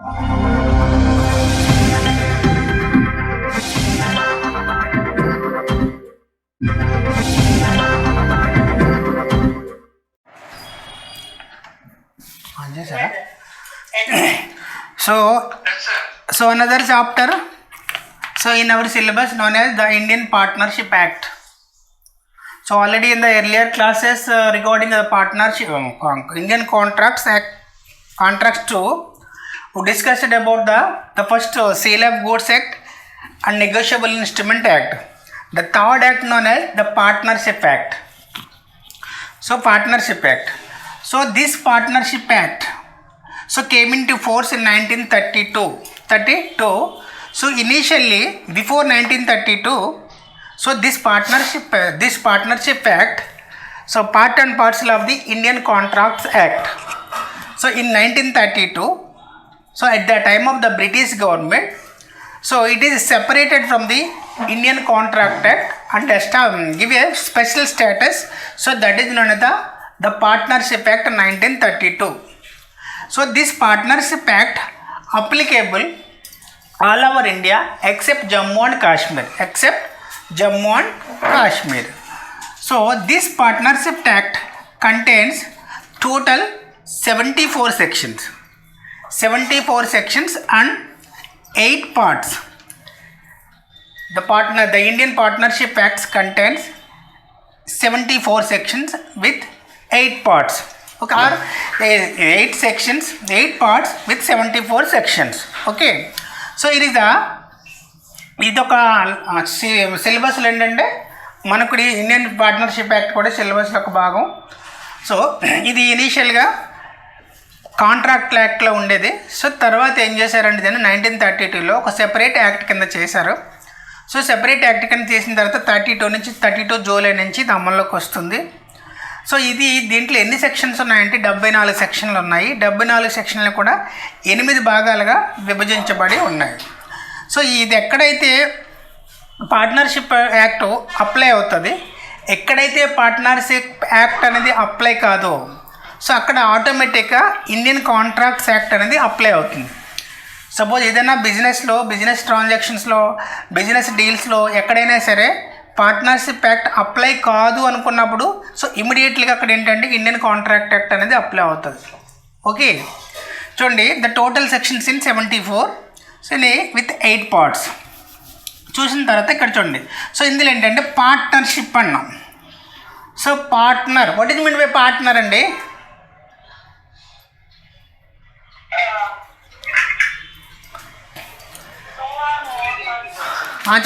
So another chapter, so in our syllabus known as the Indian Partnership Act. So already in the earlier classes regarding the partnership Indian Contracts Act, Contracts 2, we discussed about the first Sale of Goods Act and Negotiable Instrument Act. The third act known as the Partnership Act. So Partnership Act. So this Partnership Act came into force in 1932. So initially before 1932, so this Partnership Act, so part and parcel of the Indian Contracts Act. So in 1932, so at the time of the British government, so it is separated from the Indian Contract Act and give a special status. So that is known as the Partnership Act 1932. So this Partnership Act applicable all over India except Jammu and Kashmir. So this Partnership Act contains total 74 sections. 74 sections and 8 parts. The Indian Partnership Act contains 74 sections with 8 parts. Okay, or 8 sections, 8 parts with 74 sections. Okay, so it is ఇదొక సిలబస్లో ఏంటంటే మనకు Indian partnership act కూడా సిలబస్లో ఒక భాగం. So ఇది ఇనీషియల్గా కాంట్రాక్ట్ యాక్ట్లో ఉండేది. సో తర్వాత ఏం చేశారంటే దాన్ని 1932లో ఒక సెపరేట్ యాక్ట్ కింద చేశారు. సో సెపరేట్ యాక్ట్ కింద చేసిన తర్వాత 32 జూలై నుంచి ఇది అమల్లోకి వస్తుంది. సో దీంట్లో ఎన్ని సెక్షన్స్ ఉన్నాయంటే 74 సెక్షన్లు ఉన్నాయి. 74 సెక్షన్లు కూడా 8 భాగాలుగా విభజించబడి ఉన్నాయి. సో ఇది ఎక్కడైతే పార్ట్నర్షిప్ యాక్ట్ అప్లై అవుతుంది, ఎక్కడైతే పార్ట్నర్షిప్ యాక్ట్ అనేది అప్లై కాదో సో అక్కడ ఆటోమేటిక్గా ఇండియన్ కాంట్రాక్ట్స్ యాక్ట్ అనేది అప్లై అవుతుంది. సపోజ్ ఏదైనా బిజినెస్ ట్రాన్సాక్షన్స్లో, బిజినెస్ డీల్స్లో ఎక్కడైనా సరే పార్ట్నర్షిప్ యాక్ట్ అప్లై కాదు అనుకున్నప్పుడు సో ఇమీడియట్లీగా అక్కడ ఏంటంటే ఇండియన్ కాంట్రాక్ట్ యాక్ట్ అనేది అప్లై అవుతుంది. ఓకే, చూడండి the total sections in 74 so with 8 parts. చూసిన తర్వాత ఇక్కడ చూడండి, సో ఇందులో ఏంటంటే పార్ట్నర్షిప్ అన్నాం. So partner, what is mean by partner అండి?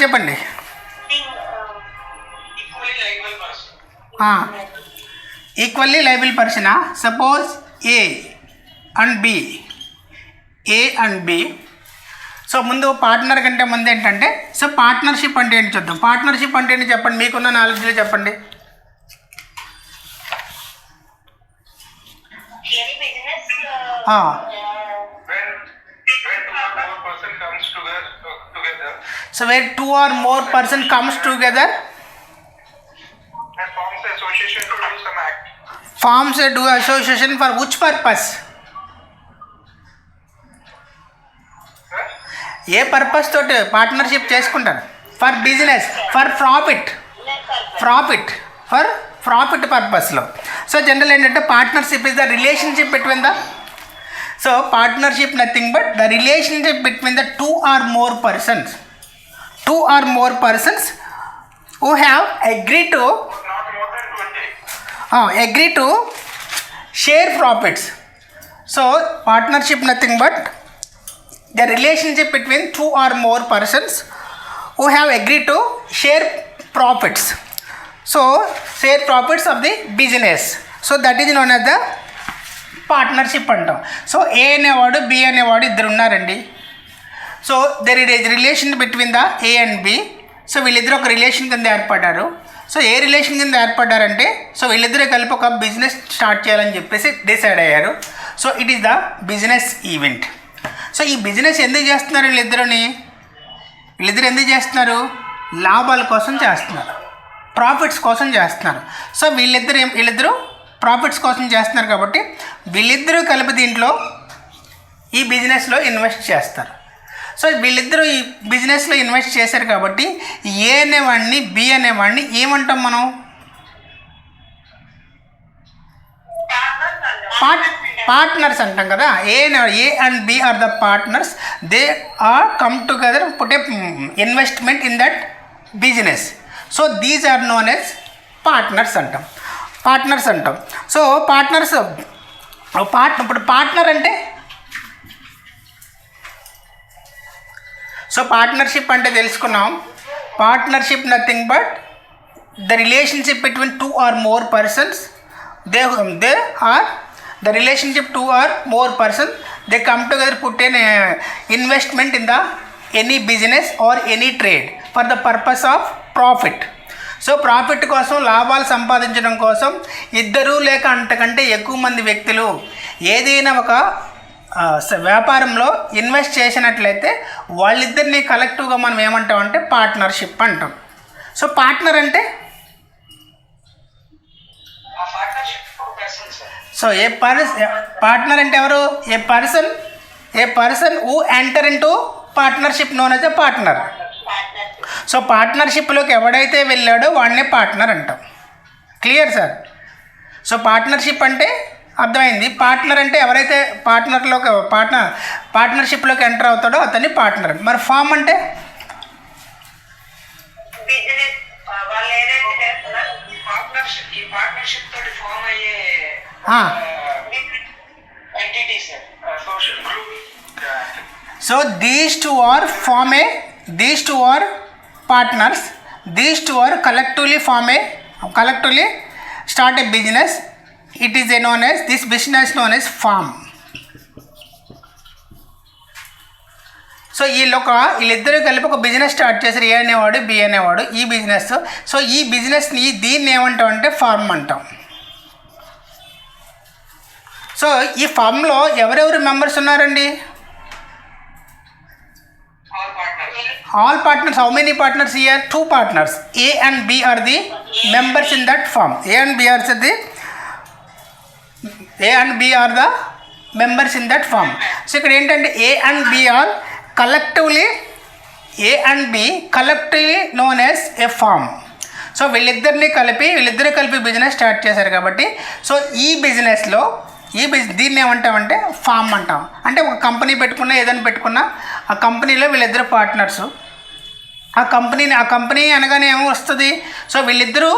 చెప్పండి. ఈక్వల్లీ లైబుల్ పర్సనా? Suppose A and B. So ముందు పార్ట్నర్ కంటే ముందు ఏంటంటే సో పార్ట్నర్షిప్ అంటే ఏంటి చూద్దాం. పార్ట్నర్షిప్ అంటే ఏంటి చెప్పండి, మీకున్న నాలెడ్జ్లో చెప్పండి. So where 2 or more person comes together and forms an association to do some act. Forms a association for which purpose? ఏ పర్పస్ తోటి పార్ట్నర్షిప్ చేసుకుంటారు? ఫర్ బిజినెస్, ఫర్ ప్రాఫిట్ పర్పస్లో. సో జనరల్ ఏంటంటే partnership is the relationship between the, so partnership nothing but the relationship between the 2 or more persons who have agreed to share profits. So partnership nothing but the relationship between 2 or more persons who have agreed to share profits. So share profits of the business. So that is known as the partnership అంటాం. So A అనేవాడు B అనేవాడు ఇద్దరు ఉన్నారండి. So there is relation between the A and B. So వీళ్ళిద్దరు ఒక relation కింద ఏర్పడ్డారు. So ఏ relation కింద ఏర్పడ్డారంటే so వీళ్ళిద్దరే కలిపి ఒక బిజినెస్ స్టార్ట్ చేయాలని చెప్పేసి డిసైడ్ అయ్యారు. So it is the business event. So ఈ బిజినెస్ ఎందుకు చేస్తున్నారు వీళ్ళిద్దరు ఎందుకు చేస్తున్నారు? లాభాల కోసం చేస్తున్నారు, ప్రాఫిట్స్ కోసం చేస్తున్నారు. సో వీళ్ళిద్దరు ప్రాఫిట్స్ కోసం చేస్తున్నారు కాబట్టి వీళ్ళిద్దరూ కలిపి దీంట్లో ఈ బిజినెస్లో ఇన్వెస్ట్ చేస్తారు. సో వీళ్ళిద్దరూ ఈ బిజినెస్లో ఇన్వెస్ట్ చేశారు కాబట్టి ఏ అనేవాడిని బి అనేవాడిని ఏమంటాం మనం? పార్ట్నర్స్ అంటాం కదా. A and B are the partners. They are come together put a investment in that business. So these are known as partners అంటాం. సో ఇప్పుడు పార్ట్నర్ అంటే, సో పార్ట్నర్షిప్ అంటే తెలుసుకున్నాం. Partnership nothing but the relationship between two or more persons. They are the relationship two or more person, they come together, put an investment in the any business or any trade for the purpose of profit. So profit కోసం, లాభాలు సంపాదించడం కోసం ఇద్దరు లేక అంతకంటే ఎక్కువ మంది వ్యక్తులు ఏదైనా ఒక వ్యాపారంలో ఇన్వెస్ట్ చేసినట్లయితే వాళ్ళిద్దరిని కలెక్టివ్గా మనం ఏమంటామంటే పార్ట్నర్షిప్ అంటాం. సో పార్ట్నర్ అంటే, సో పార్ట్నర్ అంటే ఎవరు? A person who enter into partnership known as a partner. So పార్ట్నర్షిప్లోకి ఎవడైతే వెళ్ళాడో వాడినే పార్ట్నర్ అంటాం. Clear sir? సో పార్ట్నర్షిప్ అంటే అర్థమైంది. పార్ట్నర్ అంటే ఎవరైతే పార్ట్నర్షిప్లోకి ఎంటర్ అవుతాడో అతన్ని పార్ట్నర్. మరి ఫామ్ అంటే so these two are partners. These two are collectively start a business. It is known as, this business known as firm. So వీళ్ళిద్దరూ కలిపి ఒక బిజినెస్ స్టార్ట్ చేశారు. ఏ అనేవాడు బి అనేవాడు ఈ బిజినెస్. సో ఈ బిజినెస్ని దీన్ని ఏమంటాం అంటే ఫార్మ్ అంటాం. సో ఈ ఫామ్లో ఎవరెవరు మెంబర్స్ ఉన్నారండి? All partners. How many partners here? 2 partners. A and B are the members in that firm. A and B are the members in that firm. So ఇక్కడ ఏంటంటే A and B are collectively known as a firm. So వీళ్ళిద్దరు కలిపి business start చేశారు కాబట్టి so ఈ బిజినెస్లో దీన్ని ఏమంటామంటే ఫామ్ అంటాం. అంటే ఒక కంపెనీ పెట్టుకున్నా, ఏదైనా పెట్టుకున్నా ఆ కంపెనీలో వీళ్ళిద్దరు పార్ట్నర్స్. ఆ కంపెనీ అనగానే ఏమో వస్తుంది. సో వీళ్ళిద్దరూ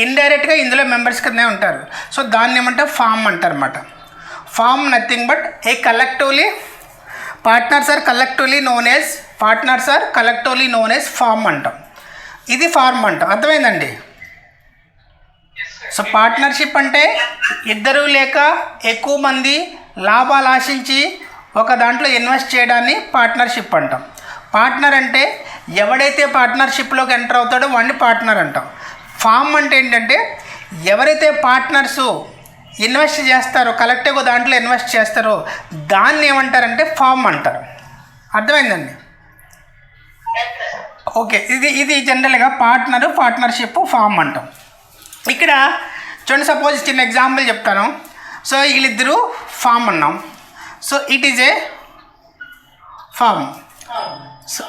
ఇండైరెక్ట్గా ఇందులో మెంబర్స్ కిందే ఉంటారు. సో దాన్ని ఏమంటే ఫామ్ అంటారు అన్నమాట. Firm nothing but a partners are collectively known as firm అంటాం. ఇది ఫార్మ్ అంటాం. అర్థమైందండి? సో పార్ట్నర్షిప్ అంటే ఇద్దరు లేక ఎక్కువ మంది లాభాలు ఆశించి ఒక దాంట్లో ఇన్వెస్ట్ చేయడాన్ని పార్ట్నర్షిప్ అంటాం. పార్ట్నర్ అంటే ఎవడైతే పార్ట్నర్షిప్లోకి ఎంటర్ అవుతాడో వాడిని పార్ట్నర్ అంటాం. ఫామ్ అంటే ఏంటంటే ఎవరైతే పార్ట్నర్సు ఇన్వెస్ట్ చేస్తారో, కలెక్టివ్గా దాంట్లో ఇన్వెస్ట్ చేస్తారో దాన్ని ఏమంటారంటే ఫామ్ అంటారు. అర్థమైందండి? ఓకే, ఇది జనరల్గా పార్ట్నర్షిప్ ఫామ్ అంటాం. ఇక్కడ చూడండి, సపోజ్ చిన్న ఎగ్జాంపుల్ చెప్తాను. సో వీళ్ళిద్దరూ ఫామ్ అన్నాం. So it is a firm. So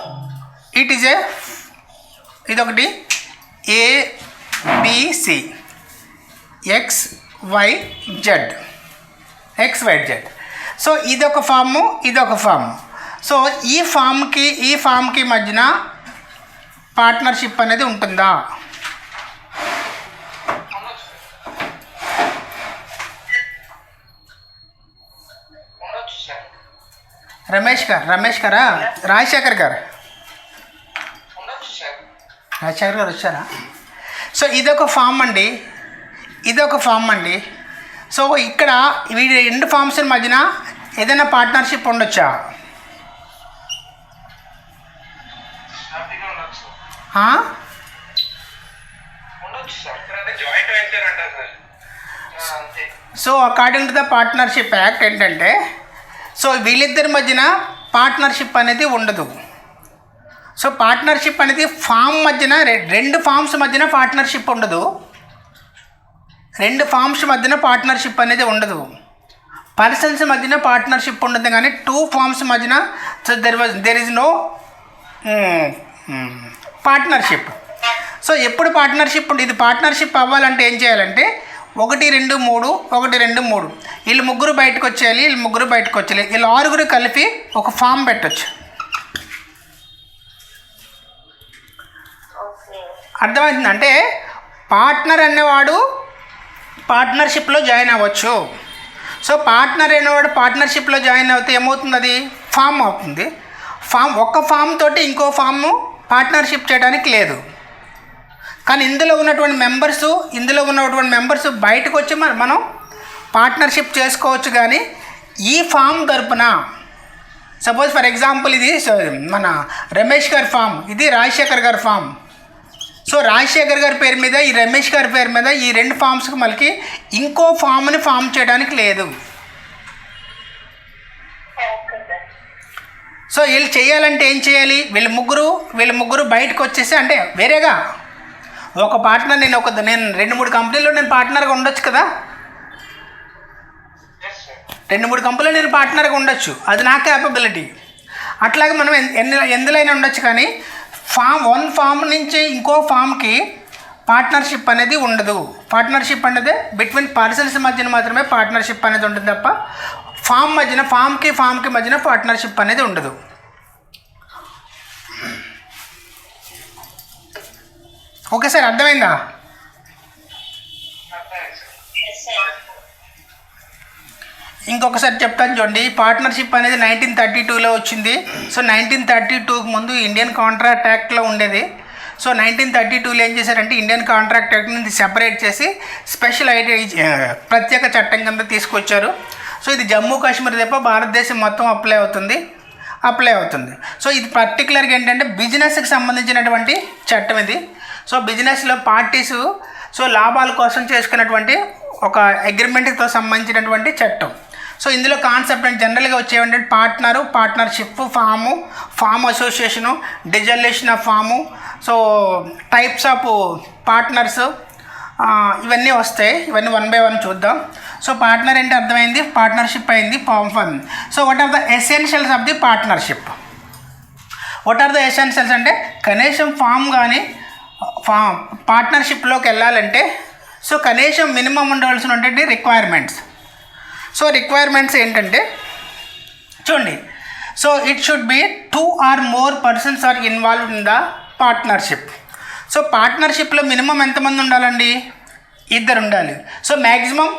ఇదొకటి ABC XYZ. సో ఇదొక ఫాము, ఇదొక ఫామ్. సో ఈ ఫామ్కి మధ్యన పార్ట్నర్షిప్ అనేది ఉంటుందా? రమేష్ గారా? రాజశేఖర్ గారు వచ్చారా? సో ఇదొక ఫామ్ అండి. సో ఇక్కడ వీడి 2 ఫామ్స్ మధ్యన ఏదైనా పార్ట్నర్షిప్ ఉండొచ్చా? So according to the partnership act ఏంటంటే, సో వీళ్ళిద్దరి మధ్యన పార్ట్నర్షిప్ అనేది ఉండదు. సో పార్ట్నర్షిప్ అనేది ఫామ్ మధ్యన 2 ఫామ్స్ మధ్యన పార్ట్నర్షిప్ ఉండదు. 2 ఫామ్స్ మధ్యన పార్ట్నర్షిప్ అనేది ఉండదు. పర్సన్స్ మధ్యన పార్ట్నర్షిప్ ఉంటుంది కానీ టూ ఫార్మ్స్ మధ్యన so there is no partnership. So ఎప్పుడు పార్ట్నర్షిప్ ఉంటుంది? ఇది పార్ట్నర్షిప్ అవ్వాలంటే ఏం చేయాలంటే 1 2 3 1 2 3 వీళ్ళు ముగ్గురు బయటకు వచ్చేయాలి, వీళ్ళు ముగ్గురు బయటకు వచ్చేయాలి, వీళ్ళు 6 కలిపి ఒక ఫామ్ పెట్టచ్చు. అర్థమవుతుంది? అంటే పార్ట్నర్ అనేవాడు పార్ట్నర్షిప్లో జాయిన్ అవ్వచ్చు. సో పార్ట్నర్ అనేవాడు పార్ట్నర్షిప్లో జాయిన్ అవుతే ఏమవుతుంది? అది ఫామ్ అవుతుంది. ఒక్క ఫామ్ తోటి ఇంకో ఫామ్ పార్ట్నర్షిప్ చేయడానికి లేదు. కానీ ఇందులో ఉన్నటువంటి మెంబర్స్ బయటకు వచ్చి మనం పార్ట్నర్షిప్ చేసుకోవచ్చు. కానీ ఈ ఫామ్ తరపున సపోజ్ ఫర్ ఎగ్జాంపుల్ ఇది మన రమేష్ గారి ఫామ్, ఇది రాజశేఖర్ గారి ఫామ్. సో రాజశేఖర్ గారి పేరు మీద ఈ రమేష్ గారి పేరు మీద ఈ 2 ఫామ్స్కి మళ్ళీ ఇంకో ఫామ్ని ఫామ్ చేయడానికి లేదు. సో వీళ్ళు చేయాలంటే ఏం చేయాలి? వీళ్ళ ముగ్గురు బయటకు వచ్చేసి, అంటే వేరేగా ఒక పార్ట్నర్ నేను 2-3 కంపెనీలో నేను పార్ట్నర్గా ఉండొచ్చు కదా, 2-3 కంపెనీలో నేను పార్ట్నర్గా ఉండొచ్చు, అది నా క్యాపబిలిటీ. అట్లాగే మనం ఎందులోనే ఉండొచ్చు. కానీ వన్ ఫామ్ నుంచి ఇంకో ఫామ్కి పార్ట్నర్షిప్ అనేది ఉండదు. పార్ట్నర్షిప్ అనేది బిట్వీన్ పర్సన్స్ మధ్యన మాత్రమే పార్ట్నర్షిప్ అనేది ఉంటుంది తప్ప ఫామ్కి మధ్యన పార్ట్నర్షిప్ అనేది ఉండదు. ఓకే సార్, అర్థమైందా? ఇంకొకసారి చెప్తాను చూడండి. పార్ట్నర్షిప్ అనేది 1932లో వచ్చింది. సో 1932కు ముందు ఇండియన్ కాంట్రాక్ట్ యాక్ట్లో ఉండేది. సో 1932లో ఏం చేశారంటే ఇండియన్ కాంట్రాక్ట్ యాక్ట్ నుంచి సెపరేట్ చేసి స్పెషల్ ప్రత్యేక చట్టం కింద తీసుకొచ్చారు. సో ఇది జమ్మూ కాశ్మీర్ తప్ప భారతదేశం మొత్తం అప్లై అవుతుంది. సో ఇది పర్టికులర్గా ఏంటంటే బిజినెస్కి సంబంధించినటువంటి చట్టం ఇది. సో బిజినెస్లో పార్టీసు సో లాభాల కోసం చేసుకున్నటువంటి ఒక అగ్రిమెంట్తో సంబంధించినటువంటి చట్టం. సో ఇందులో కాన్సెప్ట్ అంటే జనరల్గా వచ్చేవంటే partnership, firm association, dissolution of firm, so types of partners, ఇవన్నీ వస్తాయి. ఇవన్నీ 1 by 1 చూద్దాం. సో పార్ట్నర్ అంటే అర్థమైంది, పార్ట్నర్షిప్ అయింది, firm. So what are the essentials of the partnership? అంటే కనీసం ఫామ్ కానీ పార్ట్నర్షిప్లోకి వెళ్ళాలంటే సో కనీసం మినిమం ఉండవలసినటువంటి రిక్వైర్మెంట్స్. సో రిక్వైర్మెంట్స్ ఏంటంటే చూడండి. So it should be 2 or more persons are involved in the partnership. So పార్ట్నర్షిప్లో మినిమం ఎంతమంది ఉండాలండి? 2 ఉండాలి. సో మ్యాక్సిమం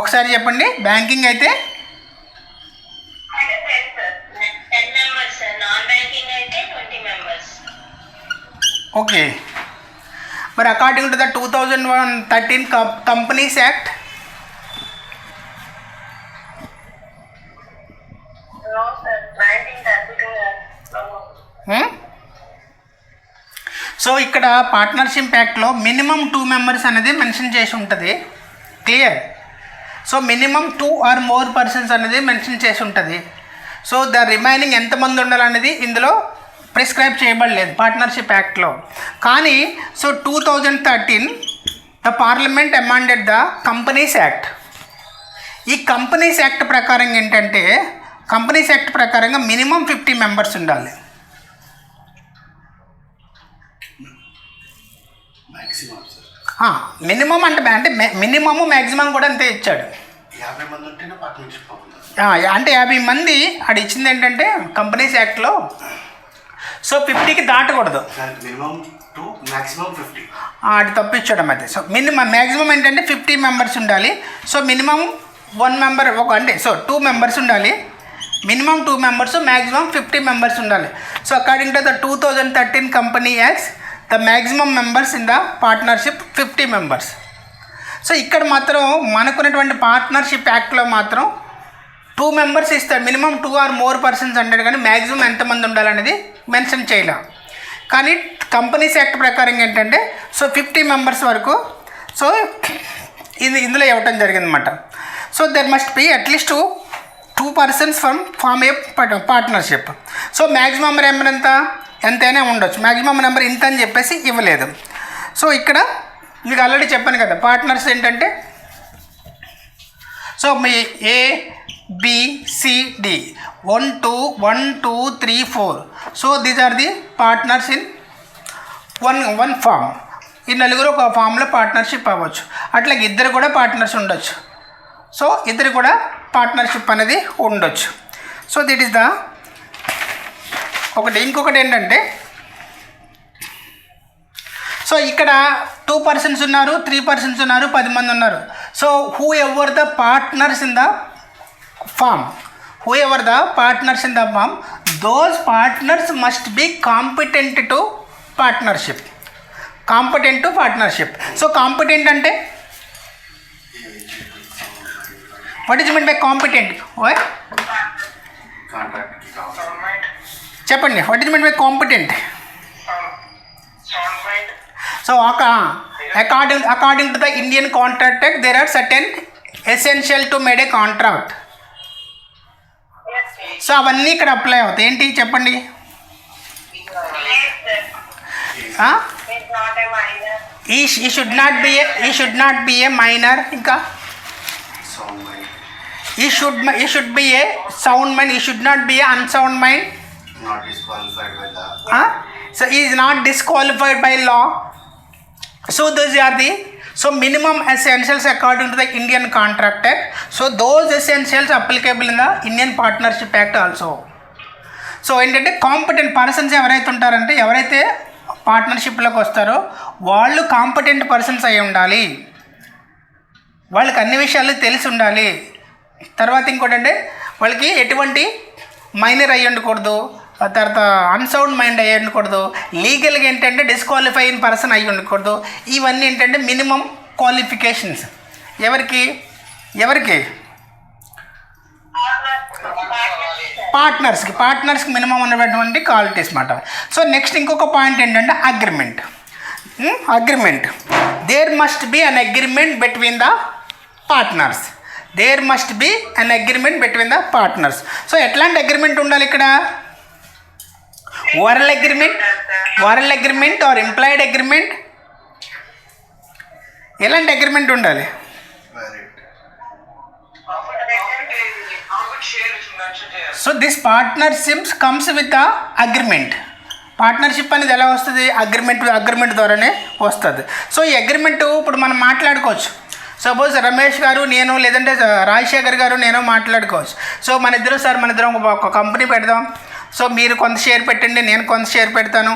ఒకసారి చెప్పండి. బ్యాంకింగ్ అయితే ఓకే. మరి according to the 2013 companies act so ఇక్కడ పార్ట్నర్షిప్ యాక్ట్లో మినిమం 2 members అనేది మెన్షన్ చేసి ఉంటుంది. Clear? So minimum 2 or more persons అనేది మెన్షన్ చేసి ఉంటుంది. సో ద రిమైనింగ్ ఎంతమంది ఉండాలనేది ఇందులో ప్రిస్క్రైబ్ చేయబడలేదు పార్ట్నర్షిప్ యాక్ట్లో. కానీ so 2013 the parliament amended the companies act. ఈ కంపెనీస్ యాక్ట్ ప్రకారం ఏంటంటే కంపెనీస్ యాక్ట్ ప్రకారంగా మినిమం 50 members ఉండాలి. మినిమం అంటే మినిమము మ్యాక్సిమం కూడా అంతే ఇచ్చాడు. 50 మంది ఉంటేనే పార్ట్నర్షిప్ అవుతుంది. అంటే 50 మంది అది ఇచ్చింది ఏంటంటే కంపెనీస్ యాక్ట్లో. సో 50కి దాటకూడదు, మినిమం టు మ్యాక్సిమం 50. అది తప్పించడం అయితే. సో మ్యాక్సిమం ఏంటంటే 50 members ఉండాలి. సో మినిమం 1 member అంటే సో 2 members ఉండాలి. మినిమం 2 members, మ్యాక్సిమం 50 members ఉండాలి. So according to the 2013 company acts the maximum members in the partnership 50 members. So ఇక్కడ మాత్రం మనకున్నటువంటి పార్ట్నర్షిప్ యాక్ట్లో మాత్రం 2 members ఇస్తారు. మినిమం 2 or more persons అంటాడు కానీ మ్యాక్సిమం ఎంతమంది ఉండాలనేది మెన్షన్ చేయలేం. కానీ కంపెనీస్ యాక్ట్ ప్రకారం ఏంటంటే సో 50 members వరకు సో ఇందులో ఇవ్వటం జరిగిందన్నమాట. So there must be at least 2 persons firm a partnership. So maximum number ఎంతైనా ఉండొచ్చు. మ్యాక్సిమం నెంబర్ ఇంత అని చెప్పేసి ఇవ్వలేదు. సో ఇక్కడ మీకు ఆల్రెడీ చెప్పాను కదా పార్ట్నర్స్ ఏంటంటే, సో మీ A B C D 1 2 3 4, so these are the partners in one firm. ఈ నలుగురు ఒక ఫామ్లో పార్ట్నర్షిప్ అవ్వచ్చు. అట్లాగే ఇద్దరు కూడా పార్ట్నర్స్ ఉండొచ్చు. సో ఇద్దరు కూడా పార్ట్నర్షిప్ అనేది ఉండొచ్చు. సో దిట్ ఈస్ ద ఒకటి. ఇంకొకటి ఏంటంటే, సో ఇక్కడ 2 persons ఉన్నారు, 3 persons ఉన్నారు, 10 మంది ఉన్నారు. So whoever the partners in the firm, those partners must be competent to partnership. So competent అంటే what is mean by competent? కాంట్రాక్ట్కి కావాలి. చెప్పండి, what is mean by competent? So according to the Indian Contract Act, there are certain essential to made a contract. So అవన్నీ ఇక్కడ apply అవుతాయి. ఏంటి చెప్పండి? He should not be a minor. ఇంకా Sound mind. He should be a sound mind. He should not be a unsound mind. Not disqualified by law. So he is not disqualified by law. So those are the minimum essentials according to the Indian Contract Act. So those essentials applicable in the Indian Partnership Act also. So ఏంటంటే competent persons ఎవరైతే ఉంటారంటే, ఎవరైతే పార్ట్నర్షిప్లోకి వస్తారో వాళ్ళు competent persons అయి ఉండాలి. వాళ్ళకి అన్ని విషయాలు తెలిసి ఉండాలి. తర్వాత ఇంకోటి అంటే వాళ్ళకి ఎటువంటి మైనర్ అయ్యి ఉండకూడదు, తర్వాత అన్సౌండ్ మైండ్ అయ్యి ఉండకూడదు, లీగల్గా ఏంటంటే డిస్క్వాలిఫై అయిన పర్సన్ అయ్యి ఉండకూడదు. ఇవన్నీ ఏంటంటే మినిమం క్వాలిఫికేషన్స్. ఎవరికి పార్ట్నర్స్కి మినిమం ఉన్నటువంటి క్వాలిటీస్ అన్నమాట. సో నెక్స్ట్ ఇంకొక పాయింట్ ఏంటంటే agreement. There must be an agreement between the partners. So ఎట్లాంటి అగ్రిమెంట్ ఉండాలి ఇక్కడ? Oral agreement or implied agreement? ఎలాంటి అగ్రిమెంట్ ఉండాలి? So this partnership comes with the agreement. Partnership అనేది ఎలా వస్తుంది? అగ్రిమెంట్ ద్వారానే వస్తుంది. సో ఈ అగ్రిమెంట్ ఇప్పుడు మనం మాట్లాడుకోవచ్చు. సపోజ్ రమేష్ గారు నేను, లేదంటే రాజశేఖర్ గారు నేను మాట్లాడుకోవచ్చు. సో మన ఇద్దరం ఒక కంపెనీ పెడదాం. సో మీరు కొంత షేర్ పెట్టండి, నేను కొంత షేర్ పెడతాను,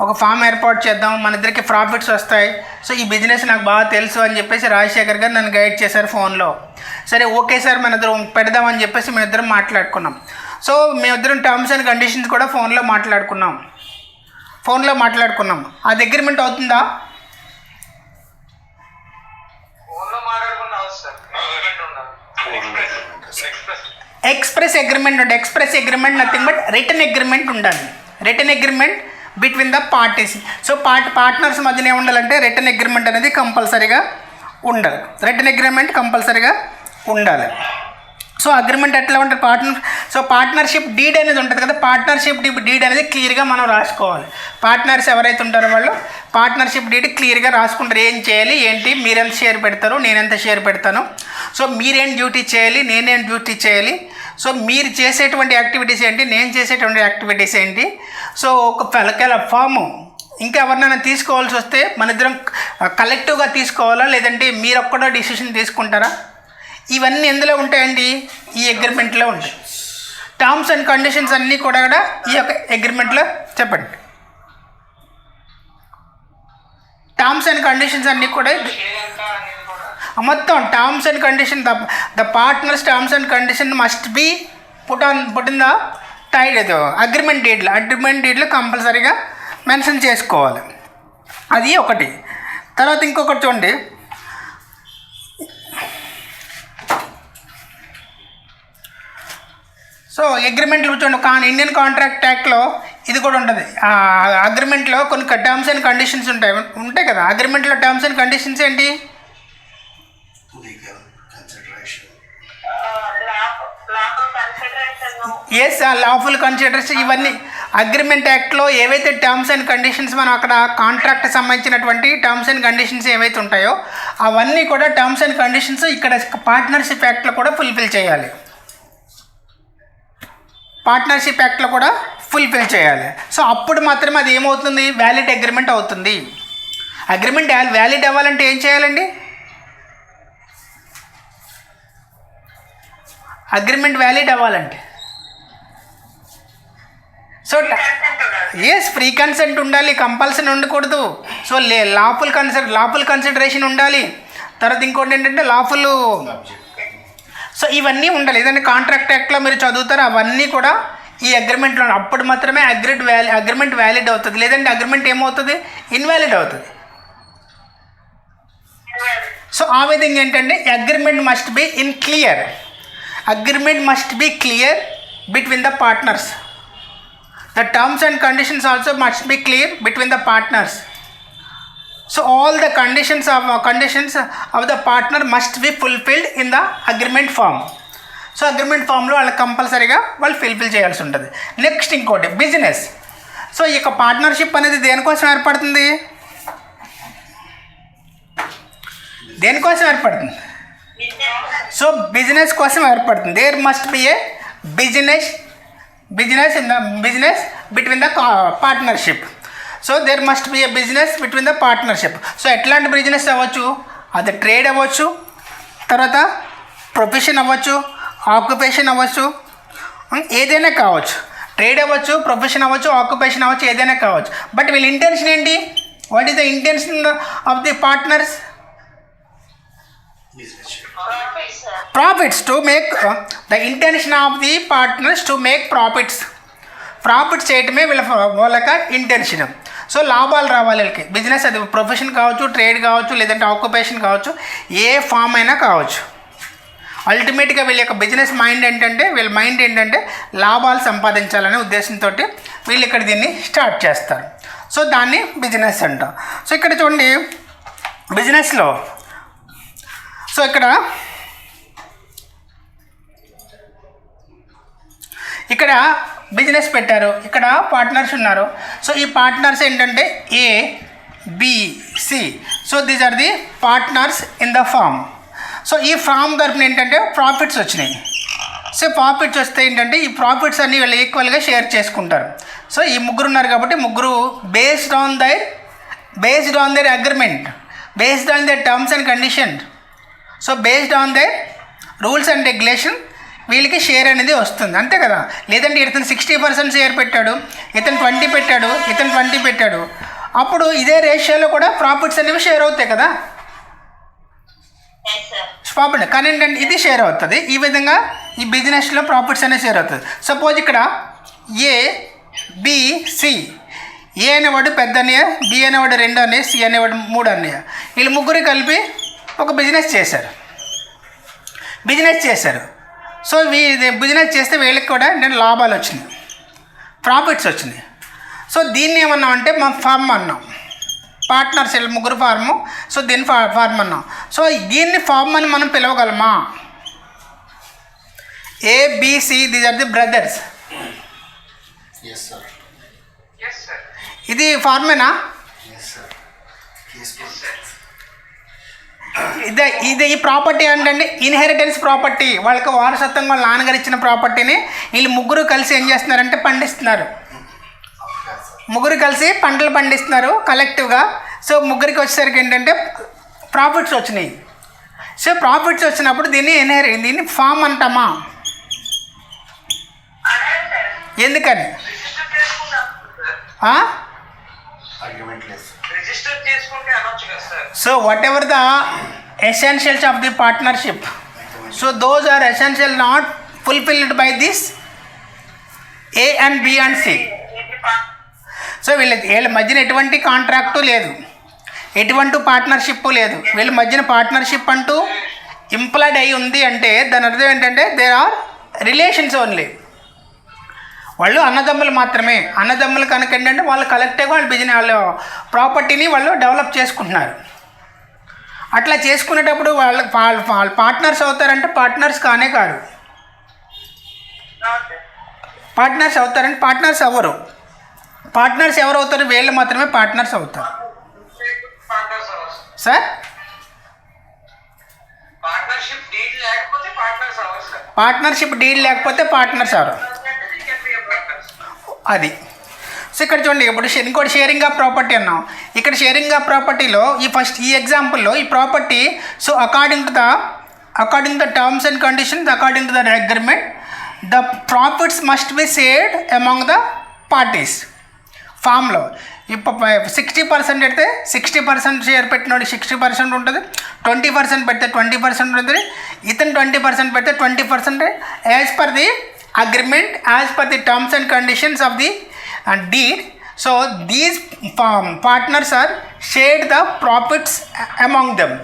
ఒక ఫామ్ ఏర్పాటు చేద్దాం, మన ఇద్దరికి ప్రాఫిట్స్ వస్తాయి. సో ఈ బిజినెస్ నాకు బాగా తెలుసు అని చెప్పేసి రాజశేఖర్ గారు నన్ను గైడ్ చేశారు ఫోన్లో. సరే ఓకే సార్ మన ఇద్దరం పెడదామని చెప్పేసి మేమిద్దరం మాట్లాడుకున్నాం. సో మేమిద్దరం టర్మ్స్ అండ్ కండిషన్స్ కూడా ఫోన్లో మాట్లాడుకున్నాం. అది అగ్రిమెంట్ అవుతుందా? Express agreement nothing but written agreement ఉండాలి. Written agreement between the parties. So partners మధ్యన ఏముండాలంటే రిటన్ అగ్రిమెంట్ అనేది కంపల్సరీగా ఉండాలి. సో అగ్రిమెంట్ ఎట్లా ఉంటుంది? పార్ట్నర్షిప్ డీడ్ అనేది ఉంటుంది కదా. పార్ట్నర్షిప్ డీడ్ అనేది క్లియర్గా మనం రాసుకోవాలి. పార్ట్నర్స్ ఎవరైతే ఉంటారో వాళ్ళు పార్ట్నర్షిప్ డీడ్ క్లియర్గా రాసుకుంటారు. ఏం చేయాలి, ఏంటి, మీరెంత షేర్ పెడతారు, నేనెంత షేర్ పెడతాను, సో మీరేం డ్యూటీ చేయాలి, నేనేం డ్యూటీ చేయాలి, సో మీరు చేసేటువంటి యాక్టివిటీస్ ఏంటి, నేను చేసేటువంటి యాక్టివిటీస్ ఏంటి. సో ఒక ఫాము ఇంకా ఎవరినైనా తీసుకోవాల్సి వస్తే మన ఇద్దరం కలెక్టివ్గా తీసుకోవాలా, లేదంటే మీరొక్కడో డిసిషన్ తీసుకుంటారా? ఇవన్నీ ఎందులో ఉంటాయండి? ఈ అగ్రిమెంట్లో ఉంటాయి. టర్మ్స్ అండ్ కండిషన్స్ అన్నీ కూడా ఈ యొక్క అగ్రిమెంట్లో చెప్పండి. టర్మ్స్ అండ్ కండిషన్స్ అన్నీ కూడా మొత్తం terms and condition, the partners terms and condition must be put in the agreement డీడ్లో కంపల్సరీగా మెన్షన్ చేసుకోవాలి. అది ఒకటి. తర్వాత ఇంకొకటి చూడండి, సో అగ్రిమెంట్లు చూడండి. ఇండియన్ కాంట్రాక్ట్ యాక్ట్లో ఇది కూడా ఉంటుంది. అగ్రిమెంట్లో కొన్ని టర్మ్స్ అండ్ కండిషన్స్ ఉంటాయి కదా. అగ్రిమెంట్లో టర్మ్స్ అండ్ కండిషన్స్ ఏంటి? Yes, lawful consideration. ఇవన్నీ అగ్రిమెంట్ యాక్ట్లో ఏవైతే టర్మ్స్ అండ్ కండిషన్స్ మనం అక్కడ కాంట్రాక్ట్ సంబంధించినటువంటి టర్మ్స్ అండ్ కండిషన్స్ ఏవైతే ఉంటాయో అవన్నీ కూడా టర్మ్స్ అండ్ కండిషన్స్ ఇక్కడ పార్ట్నర్షిప్ యాక్ట్లో కూడా ఫుల్ఫిల్ చేయాలి. పార్ట్నర్షిప్ యాక్ట్లో కూడా ఫుల్ఫిల్ చేయాలి. సో అప్పుడు మాత్రమే అది ఏమవుతుంది, వ్యాలిడ్ అగ్రిమెంట్ అవుతుంది. అగ్రిమెంట్ వ్యాలిడ్ అవ్వాలంటే ఏం చేయాలండి? అగ్రిమెంట్ వ్యాలిడ్ అవ్వాలంటే సో ఎస్ ఫ్రీ కన్సెంట్ ఉండాలి, కంపల్సరీ ఉండకూడదు. సో లాఫుల్ కన్సిడరేషన్ ఉండాలి. తర్వాత ఇంకోటి ఏంటంటే లాఫుల్. సో ఇవన్నీ ఉండాలి. ఏదంటే కాంట్రాక్ట్ యాక్ట్లో మీరు చదువుతారు అవన్నీ కూడా ఈ అగ్రిమెంట్లో అప్పుడు మాత్రమే అగ్రిమెంట్ వ్యాలిడ్ అవుతుంది. లేదంటే అగ్రిమెంట్ ఏమవుతుంది, ఇన్వాలిడ్ అవుతుంది. సో ఆ విధంగా ఏంటంటే agreement must be in clear. Agreement must be clear between the partners. The terms and conditions also must be clear between the partners. So all the conditions of the partner must be fulfilled in the agreement form. So agreement ఫామ్లో వాళ్ళకి కంపల్సరీగా వాళ్ళు fulfil చేయాల్సి ఉంటుంది. Next ఇంకోటి business. So ఈ యొక్క partnership అనేది దేనికోసం ఏర్పడుతుంది, దేనికోసం ఏర్పడుతుంది? సో బిజినెస్ కోసం ఏర్పడుతుంది. There must be a business between the partnership. So there must be a business between the partnership. So ఎట్లాంటి బిజినెస్ అవ్వచ్చు, అది ట్రేడ్ అవ్వచ్చు, తర్వాత ప్రొఫెషన్ అవ్వచ్చు, ఆక్యుపేషన్ అవ్వచ్చు, ఏదైనా కావచ్చు. ట్రేడ్ అవ్వచ్చు, ప్రొఫెషన్ అవ్వచ్చు, ఆక్యుపేషన్ అవ్వచ్చు, ఏదైనా కావచ్చు. బట్ వీళ్ళ ఇంటెన్షన్ ఏంటి? What is the intention of the partners? Profits. To make the intention of the partners to make profits చేయటమే వాళ్ళ ఇంటెన్షన్. సో లాభాలు రావాలి వీళ్ళకి. బిజినెస్ అది ప్రొఫెషన్ కావచ్చు, ట్రేడ్ కావచ్చు, లేదంటే ఆక్యుపేషన్ కావచ్చు, ఏ ఫామ్ అయినా కావచ్చు. అల్టిమేట్గా వీళ్ళ యొక్క బిజినెస్ వీళ్ళ మైండ్ ఏంటంటే లాభాలు సంపాదించాలనే ఉద్దేశంతో వీళ్ళు ఇక్కడ దీన్ని స్టార్ట్ చేస్తారు. సో దాన్ని బిజినెస్ అంటాం. సో ఇక్కడ చూడండి బిజినెస్లో, సో ఇక్కడ బిజినెస్ పెట్టారు, ఇక్కడ పార్ట్నర్స్ ఉన్నారు. సో ఈ పార్ట్నర్స్ ఏంటంటే A, B, C. So these are the partners in the firm. So ఈ ఫామ్ తరపున ఏంటంటే ప్రాఫిట్స్ వచ్చినాయి. సో ప్రాఫిట్స్ వస్తే ఏంటంటే ఈ ప్రాఫిట్స్ అన్నీ వీళ్ళు ఈక్వల్గా షేర్ చేసుకుంటారు. సో ఈ ముగ్గురు ఉన్నారు కాబట్టి ముగ్గురు based on their agreement, based on their terms and condition. So based on the rules and regulation వీళ్ళకి షేర్ అనేది వస్తుంది, అంతే కదా. లేదంటే ఇతను 60% షేర్ పెట్టాడు, ఇతను 20 పెట్టాడు, ఇతను 20 పెట్టాడు, అప్పుడు ఇదే రేషియోలో కూడా ప్రాఫిట్స్ అనేవి షేర్ అవుతాయి కదా. ప్రాఫిట్ కానీ ఏంటంటే ఇది షేర్ అవుతుంది. ఈ విధంగా ఈ బిజినెస్లో ప్రాఫిట్స్ అనేవి షేర్ అవుతుంది. సపోజ్ ఇక్కడ ఏ, బి, సి. ఏ అనేవాడు పెద్ద అన్నయ్య, బి అనేవాడు 2 అన్నయ్య, సి అనేవాడు 3 అన్నయ్య. వీళ్ళు ముగ్గురు కలిపి ఒక బిజినెస్ చేశారు. సో బిజినెస్ చేస్తే వీళ్ళకి కూడా ఏంటంటే లాభాలు వచ్చినాయి, ప్రాఫిట్స్ వచ్చినాయి. సో దీన్ని ఏమన్నాం అంటే మనం ఫార్మ్ అన్నాం, పార్ట్నర్స్ ముగ్గురు ఫార్ము. సో దీన్ని ఫార్మ్ అన్నాం. సో దీన్ని ఫార్మ్ అని మనం పిలవగలమా? ABC these are the brothers. ఇది ఫార్మేనా? ఇది ఈ ప్రాపర్టీ ఏంటంటే ఇన్హెరిటెన్స్ ప్రాపర్టీ. వాళ్ళకి వారసత్వంగా వాళ్ళ నాన్నగారు ఇచ్చిన ప్రాపర్టీని వీళ్ళు ముగ్గురు కలిసి ఏం చేస్తున్నారంటే పండిస్తున్నారు. ముగ్గురు కలిసి పంటలు పండిస్తున్నారు కలెక్టివ్గా. సో ముగ్గురికి వచ్చేసరికి ఏంటంటే ప్రాఫిట్స్ వచ్చినాయి. సో ప్రాఫిట్స్ వచ్చినప్పుడు దీన్ని ఫామ్ అంటామా? ఎందుకని? So whatever the essentials of the partnership, so those are essential not fulfilled by this A and B and C. So వీళ్ళ మధ్యన ఎటువంటి కాంట్రాక్టు లేదు, ఎటువంటి పార్ట్నర్షిప్ లేదు. వీళ్ళ మధ్యన పార్ట్నర్షిప్ అంటూ ఇంప్లాయిడ్ అయి ఉంది అంటే దాని అర్థం ఏంటంటే దేర్ ఆర్ రిలేషన్స్ ఓన్లీ. వాళ్ళు అన్నదమ్ములు మాత్రమే. అన్నదమ్ములు కనుక ఏంటంటే వాళ్ళు కలెక్టివ్గా వాళ్ళ బిజినెస్ వాళ్ళ ప్రాపర్టీని వాళ్ళు డెవలప్ చేసుకుంటున్నారు. అట్లా చేసుకునేటప్పుడు వాళ్ళు పార్ట్నర్స్ అవుతారంటే పార్ట్నర్స్ కానే కాదు. పార్ట్నర్స్ అవుతారంటే పార్ట్నర్స్ అవ్వరు. పార్ట్నర్స్ ఎవరు అవుతారు? వీళ్ళు మాత్రమే పార్ట్నర్స్ అవుతారు సార్. పార్ట్నర్షిప్ డీల్ లేకపోతే పార్ట్నర్స్ అవరు అది. సో ఇక్కడ చూడండి, ఇప్పుడు ఇంకోటి షేరింగ్ ఆఫ్ ప్రాపర్టీ అన్నాం. ఇక్కడ షేరింగ్ ఆఫ్ ప్రాపర్టీలో ఈ ఎగ్జాంపుల్లో ఈ property, so according to the terms and conditions, according to the agreement, the profits must be shared among the parties. ఫామ్లో ఇప్పుడు 60% అయితే 60% షేర్ పెట్టినోడు 60% ఉంటుంది, 20% పెడితే 20% ఉంటుంది, ఇతను 20% పెడితే 20% as per the agreement, as per the terms and conditions of the deed. So these partners are shared the profits among them.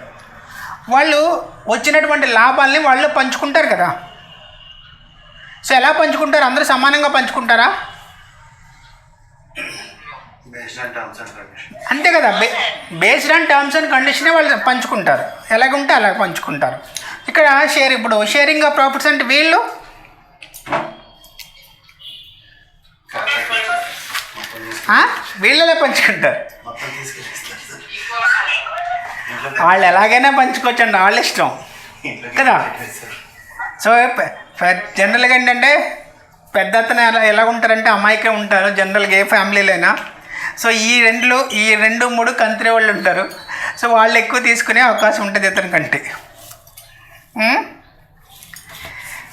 వాళ్ళు వచ్చినటువంటి లాభాలని వాళ్ళు పంచుకుంటారు కదా. సో ఎలా పంచుకుంటారు? అందరూ సమానంగా పంచుకుంటారా? అంతే కదా, బేస్డ్ ఆన్ టర్మ్స్ అండ్ కండిషనే వాళ్ళు పంచుకుంటారు. ఎలాగుంటే అలా పంచుకుంటారు. ఇక్కడ ఇప్పుడు షేరింగ్ ఆఫ్ ప్రాఫిట్స్ అంటే వీళ్ళు వీళ్ళనే పంచుకుంటారు. వాళ్ళు ఎలాగైనా పంచుకోవచ్చండి, వాళ్ళ ఇష్టం కదా. సో జనరల్గా ఏంటంటే పెద్ద అతను ఎలా ఉంటారంటే అమాయకే ఉంటారు జనరల్గా ఏ ఫ్యామిలీలో అయినా. సో ఈ 2-3 కంత్రి వాళ్ళు ఉంటారు. సో వాళ్ళు ఎక్కువ తీసుకునే అవకాశం ఉంటుంది ఇతని కంటే.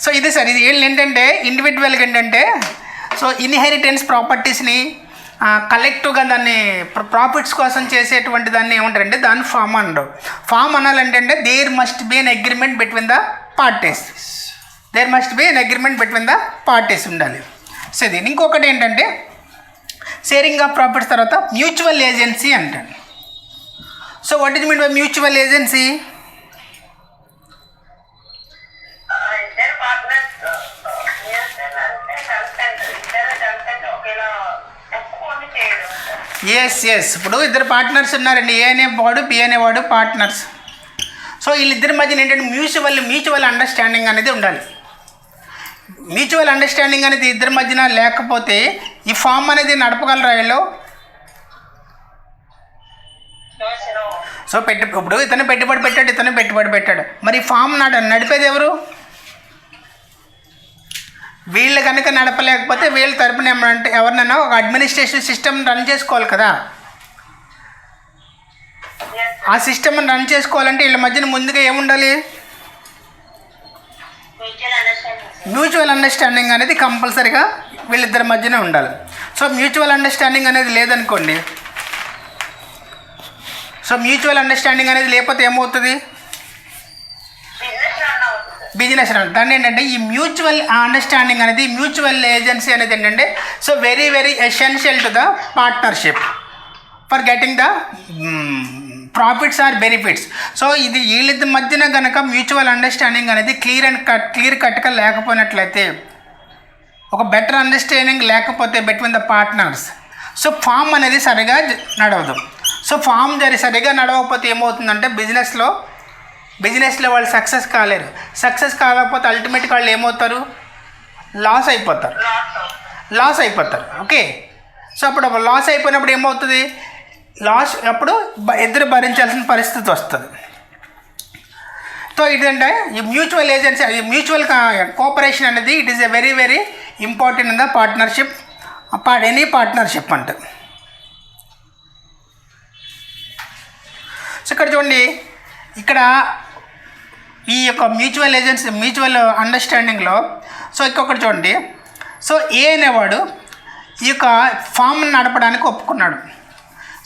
సో ఇది సార్, ఇది వీళ్ళు ఏంటంటే ఇండివిజువల్గా ఏంటంటే, సో ఇన్హెరిటెన్స్ ప్రాపర్టీస్ని కలెక్టివ్గా దాన్ని ప్రాఫిట్స్ కోసం చేసేటువంటి దాన్ని ఏమంటారంటే దాన్ని ఫామ్ అనరు. ఫామ్ అనాలంటే there must be an agreement between the parties. ఉండాలి. సో ఇది ఇంకొకటి ఏంటంటే షేరింగ్ ఆఫ్ ప్రాఫిట్స్ తర్వాత మ్యూచువల్ ఏజెన్సీ అంటాడు. So what is mean by mutual agency? Yes ఇప్పుడు ఇద్దరు పార్ట్నర్స్ ఉన్నారండి, ఏ అనేవాడు బి అనేవాడు పార్ట్నర్స్. సో వీళ్ళిద్దరి మధ్యన ఏంటంటే మ్యూచువల్ అండర్స్టాండింగ్ అనేది ఉండాలి. మ్యూచువల్ అండర్స్టాండింగ్ అనేది ఇద్దరి మధ్యన లేకపోతే ఈ ఫామ్ అనేది నడపగలరా వీళ్ళు? సో ఇప్పుడు ఇతను పెట్టుబడి పెట్టాడు, మరి ఈ ఫామ్ నడిపేది ఎవరు? వీళ్ళు కనుక నడపలేకపోతే వీళ్ళ తరపున ఏమంటే ఎవరినైనా ఒక అడ్మినిస్ట్రేషన్ సిస్టమ్ రన్ చేసుకోవాలి కదా. ఆ సిస్టమ్ రన్ చేసుకోవాలంటే వీళ్ళ మధ్యన ముందుగా ఏముండాలి? మ్యూచువల్ అండర్స్టాండింగ్ అనేది కంపల్సరీగా వీళ్ళిద్దరి మధ్యనే ఉండాలి. సో మ్యూచువల్ అండర్స్టాండింగ్ అనేది లేదనుకోండి, లేకపోతే ఏమవుతుంది? బిజినెస్ దాన్ని ఏంటంటే ఈ మ్యూచువల్ అండర్స్టాండింగ్ అనేది, మ్యూచువల్ ఏజెన్సీ అనేది ఏంటంటే so very essential to the partnership for getting the profits or benefits. So ఇది వీళ్ళిద్దరి మధ్యన కనుక మ్యూచువల్ అండర్స్టాండింగ్ అనేది క్లియర్ కట్గా లేకపోయినట్లయితే, ఒక బెటర్ అండర్స్టాండింగ్ లేకపోతే between the partners, so firm అనేది సరిగా నడవదు. సో ఫామ్ సరిగా నడవకపోతే ఏమవుతుందంటే బిజినెస్లో వాళ్ళు సక్సెస్ కాలేకపోతే అల్టిమేట్గా వాళ్ళు ఏమవుతారు? లాస్ అయిపోతారు. ఓకే. సో అప్పుడు లాస్ అయిపోయినప్పుడు ఏమవుతుంది? అప్పుడు ఇద్దరు భరించాల్సిన పరిస్థితి వస్తుంది. సో ఇదంటే ఈ మ్యూచువల్ ఏజెన్సీ, మ్యూచువల్ కోఆపరేషన్ అనేది it is a very important in the partnership, any partnership అంటే. సో ఇక్కడ చూడండి, ఇక్కడ ఈ యొక్క మ్యూచువల్ అండర్స్టాండింగ్లో సో ఇంకొకటి చూడండి. సో ఏ అనేవాడు ఈ యొక్క ఫామ్ని నడపడానికి ఒప్పుకున్నాడు.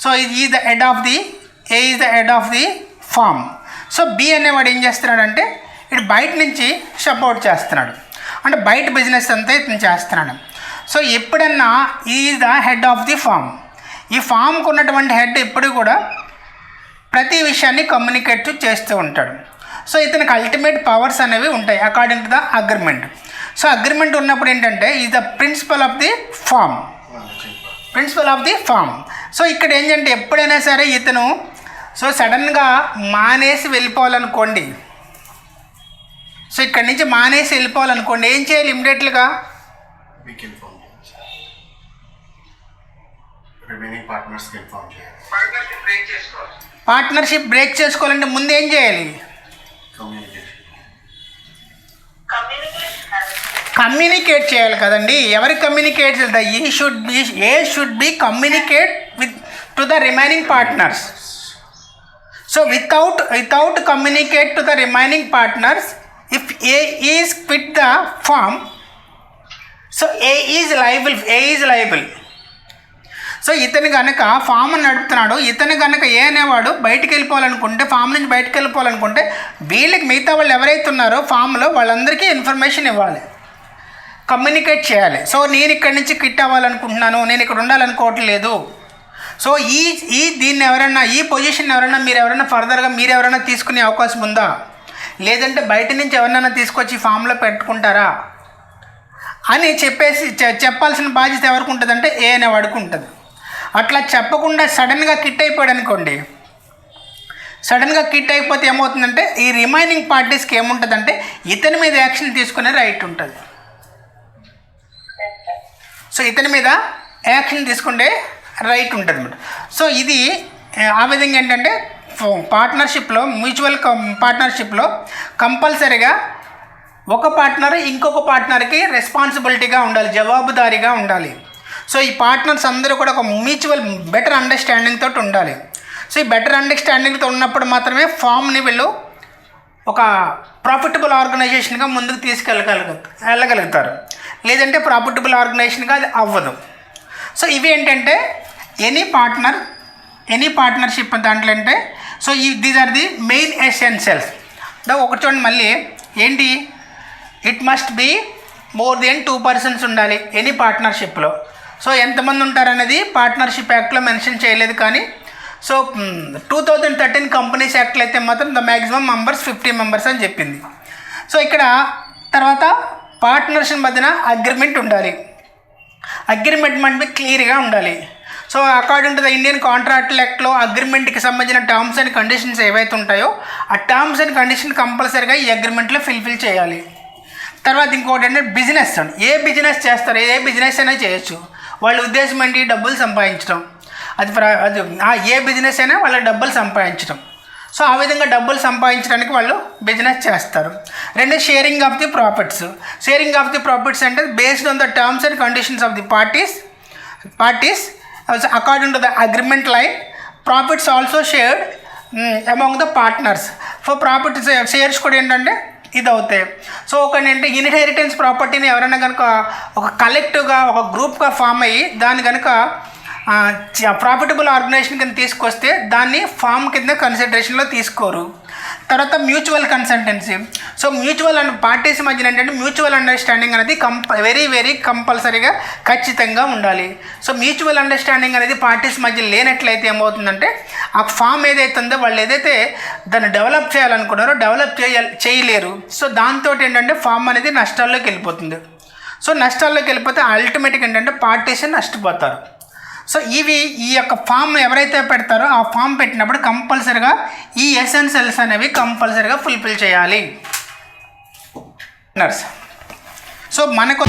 So A is the head of the firm. So B అనేవాడు ఏం చేస్తున్నాడంటే ఇటు బయట నుంచి సపోర్ట్ చేస్తున్నాడు, అంటే బయట బిజినెస్ అంతా ఇతను చేస్తున్నాడు. సో ఎప్పుడన్నా is the head of the firm. ఈ ఫామ్కి ఉన్నటువంటి హెడ్ ఎప్పుడు కూడా ప్రతి విషయాన్ని కమ్యూనికేట్ చేస్తూ ఉంటాడు. సో ఇతనికి అల్టిమేట్ పవర్స్ అనేవి ఉంటాయి according to the agreement. So agreement ఉన్నప్పుడు ఏంటంటే is the principal of the firm. So ఇక్కడ ఏంటంటే ఎప్పుడైనా సరే ఇతను సో సడన్గా మానేసి వెళ్ళిపోవాలనుకోండి, సో ఇక్కడి నుంచి మానేసి వెళ్ళిపోవాలనుకోండి, ఏం చేయాలి? ఇమ్మీడియట్గా రిమైనింగ్ పార్ట్నర్స్కి ఇన్ఫార్మ్ చేయాలి. పార్ట్నర్షిప్ బ్రేక్ చేసుకోవాలంటే ముందు ఏం చేయాలి? కమ్యూనికేట్ చేయాలి కదండి. ఎవరికి కమ్యూనికేట్ చేయాలి? A should be communicate with to the remaining partners. So without communicate to the remaining partners, if A is quit the firm, so A is liable. So ఇతను కనుక ఫామ్ నడుపుతున్నాడు, ఇతను కనుక ఏ అనేవాడు బయటికి వెళ్ళిపోవాలనుకుంటే, ఫామ్ నుంచి బయటకు వెళ్ళిపోవాలనుకుంటే, వీళ్ళకి మిగతా వాళ్ళు ఎవరైతే ఉన్నారో ఫామ్లో వాళ్ళందరికీ ఇన్ఫర్మేషన్ ఇవ్వాలి, కమ్యూనికేట్ చేయాలి. సో నేను ఇక్కడి నుంచి క్విట్ అవ్వాలనుకుంటున్నాను, నేను ఇక్కడ ఉండాలనుకోవట్లేదు. సో దీన్ని ఎవరైనా, ఈ పొజిషన్ మీరు ఎవరైనా ఫర్దర్గా మీరు ఎవరైనా తీసుకునే అవకాశం ఉందా, లేదంటే బయట నుంచి ఎవరినైనా తీసుకొచ్చి ఫామ్లో పెట్టుకుంటారా అని చెప్పాల్సిన బాధ్యత ఎవరికి ఉంటుందంటే ఏ అనేవాడికి ఉంటుంది. అట్లా చెప్పకుండా సడన్గా కిట్ అయిపోయాడు అనుకోండి, సడన్గా కిట్ అయిపోతే ఏమవుతుందంటే ఈ రిమైనింగ్ పార్టీస్కి ఏముంటుందంటే ఇతని మీద యాక్షన్ తీసుకునే రైట్ ఉంటుంది. సో ఇతని మీద యాక్షన్ తీసుకునే రైట్ ఉంటుంది అన్నమాట. సో ఇది ఆ విధంగా ఏంటంటే పార్ట్నర్షిప్లో, మ్యూచువల్ పార్ట్నర్షిప్లో కంపల్సరీగా ఒక పార్ట్నర్ ఇంకొక పార్ట్నర్కి రెస్పాన్సిబిలిటీగా ఉండాలి, జవాబుదారీగా ఉండాలి. సో ఈ పార్ట్నర్స్ అందరూ కూడా ఒక మ్యూచువల్ బెటర్ అండర్స్టాండింగ్ తోటి ఉండాలి. సో ఈ బెటర్ అండర్స్టాండింగ్తో ఉన్నప్పుడు మాత్రమే ఫామ్ని వీళ్ళు ఒక ప్రాఫిటబుల్ ఆర్గనైజేషన్గా ముందుకు వెళ్ళగలుగుతారు. లేదంటే ప్రాఫిటబుల్ ఆర్గనైజేషన్గా అది అవ్వదు. సో ఇవి ఏంటంటే ఎనీ పార్ట్నర్షిప్ దాంట్లో అంటే, so these are the main essentials. ఒకటి చూడండి మళ్ళీ ఏంటి, it must be more than 2 persons ఉండాలి ఎనీ పార్ట్నర్షిప్లో. సో ఎంతమంది ఉంటారనేది పార్ట్నర్షిప్ యాక్ట్లో మెన్షన్ చేయలేదు, కానీ సో 2013 కంపెనీస్ యాక్ట్లో అయితే మాత్రం ద మ్యాక్సిమం మెంబర్స్ 50 members అని చెప్పింది. సో ఇక్కడ తర్వాత పార్ట్నర్షిప్ మధ్యన అగ్రిమెంట్ ఉండాలి. అగ్రిమెంట్ అంటే క్లియర్గా ఉండాలి. So according to the Indian contract యాక్ట్లో అగ్రిమెంట్కి సంబంధించిన టర్మ్స్ అండ్ కండిషన్స్ ఏవైతే ఉంటాయో ఆ టర్మ్స్ అండ్ కండిషన్ కంపల్సరీగా ఈ అగ్రిమెంట్లో ఫిల్ఫిల్ చేయాలి. తర్వాత ఇంకోటి అంటే బిజినెస్. ఏ బిజినెస్ చేస్తారు, ఏ బిజినెస్ అయినా చేయొచ్చు. వాళ్ళ ఉద్దేశం ఏంటి, డబ్బులు సంపాదించడం. అది ఏ బిజినెస్ అయినా వాళ్ళ డబ్బులు సంపాదించడం. సో ఆ విధంగా డబ్బులు సంపాదించడానికి వాళ్ళు బిజినెస్ చేస్తారు. రెండు, sharing of the profits. Sharing of the profits అంటే based on the terms and conditions of the parties according to the agreement line, profits also shared among the partners. So profits shares కూడా ఏంటంటే ఇది అవుతాయి. So ఒకటి అంటే inheritance ప్రాపర్టీని ఎవరైనా కనుక ఒక కలెక్టివ్గా ఒక గ్రూప్గా ఫామ్ అయ్యి దాన్ని కనుక ప్రాఫిటబుల్ ఆర్గనైజేషన్ కింద తీసుకొస్తే దాన్ని ఫామ్ కింద కన్సిడరేషన్లో తీసుకోరు. తర్వాత mutual consultancy. So mutual and parties మధ్యన ఏంటంటే మ్యూచువల్ అండర్స్టాండింగ్ అనేది వెరీ కంపల్సరీగా ఖచ్చితంగా ఉండాలి. సో మ్యూచువల్ అండర్స్టాండింగ్ అనేది పార్టీస్ మధ్య లేనట్లయితే ఏమవుతుందంటే ఆ ఫామ్ ఏదైతే ఉందో వాళ్ళు ఏదైతే దాన్ని డెవలప్ చేయాలనుకున్నారో డెవలప్ చేయలేరు. సో దాంతో ఏంటంటే ఫామ్ అనేది నష్టాల్లోకి వెళ్ళిపోతుంది. సో నష్టాల్లోకి వెళ్ళిపోతే అల్టిమేట్గా ఏంటంటే పార్టీస్ నష్టపోతారు. సో ఈ యొక్క ఫామ్ ఎవరైతే పెడతారో ఆ ఫామ్ పెట్టినప్పుడు కంపల్సరీగా ఈ ఎసెన్షియల్స్ అనేవి కంపల్సరీగా ఫుల్ఫిల్ చేయాలి. సో మనకు